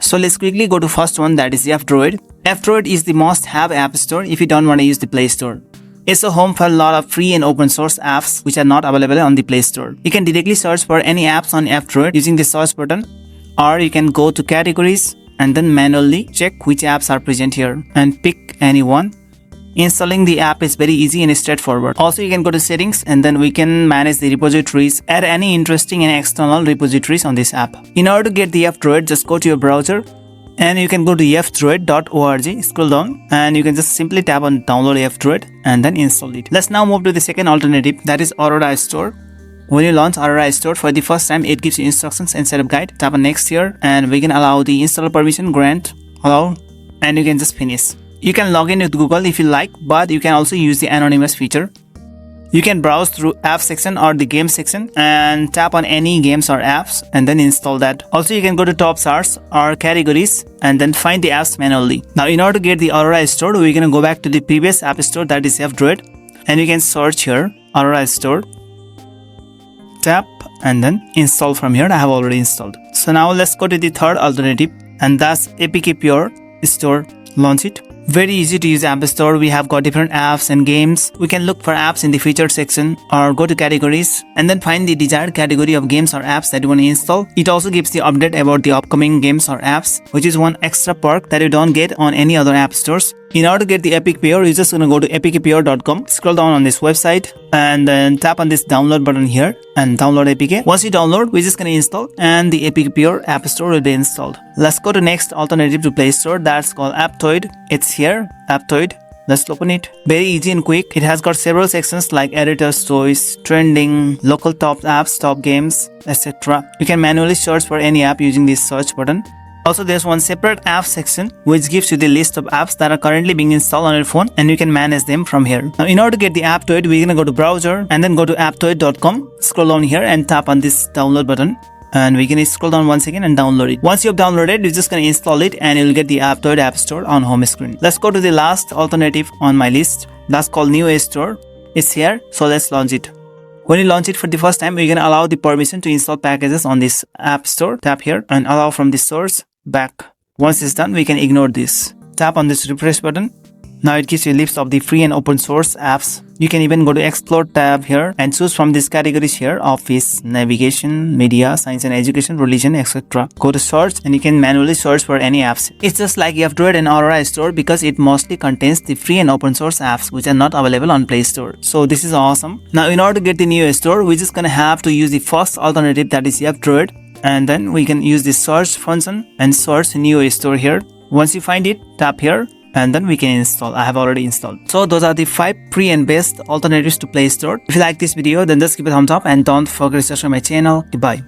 So let's quickly go to first one, that is F-Droid. F-Droid is the must-have app store if you don't want to use the Play Store. It's a home for a lot of free and open source apps which are not available on the Play Store. You can directly search for any apps on F-Droid using the search button, or you can go to categories and then manually check which apps are present here and pick any one. Installing the app is very easy and straightforward. Also, you can go to settings and then we can manage the repositories, add any interesting and external repositories on this app. In order to get the F-Droid, just go to your browser and you can go to fdroid.org, scroll down, and you can just simply tap on download F-Droid and then install it. Let's now move to the second alternative, that is Aurora Store. When you launch Aurora Store for the first time, it gives you instructions and setup guide. Tap on next here and we can allow the installer permission, grant, allow, and you can just finish. You can log in with Google if you like, but you can also use the anonymous feature. You can browse through app section or the game section and tap on any games or apps and then install that. Also, you can go to top charts or categories and then find the apps manually. Now, in order to get the Aurora Store, we're going to go back to the previous app store, that is F-Droid, and you can search here Aurora Store. Tap and then install from here. I have already installed. So now let's go to the third alternative, and that's APK Pure Store. Launch it. Very easy to use app store. We have got different apps and games. We can look for apps in the featured section or go to categories and then find the desired category of games or apps that you want to install. It also gives the update about the upcoming games or apps, which is one extra perk that you don't get on any other app stores. In order to get the APK Pure, you're just going to go to apkpure.com, scroll down on this website and then tap on this download button here and download APK. Once you download, we're just going to install and the APK Pure app store will be installed. Let's go to next alternative to Play Store, that's called Aptoide. It's here, Aptoide. Let's open it. Very easy and quick. It has got several sections like editors, toys, trending, local top apps, top games, etc. You can manually search for any app using this search button. Also, there's one separate app section which gives you the list of apps that are currently being installed on your phone and you can manage them from here. Now, in order to get the Aptoide, we're going to go to browser and then go to aptoide.com, scroll down here and tap on this download button. And we can scroll down once again and download it. Once you have downloaded, you're just going to install it and you'll get the Aptoide app store on home screen. Let's go to the last alternative on my list. That's called New Store. It's here, so let's launch it. When you launch it for the first time, we're going to allow the permission to install packages on this app store. Tap here and allow from the source back. Once it's done, we can ignore this. Tap on this refresh button. Now it gives you a list of the free and open source apps. You can even go to Explore tab here and choose from these categories here: Office, Navigation, Media, Science and Education, Religion, etc. Go to search and you can manually search for any apps. It's just like F-Droid and Aurora Store because it mostly contains the free and open source apps which are not available on Play Store. So this is awesome. Now in order to get the New Store, we're just gonna have to use the first alternative, that is F-Droid, and then we can use the search function and search New Store here. Once you find it, tap here and then we can install. I have already installed. So those are the 5 free and best alternatives to Play Store. If you like this video, then just give it a thumbs up and don't forget to subscribe my channel. Goodbye.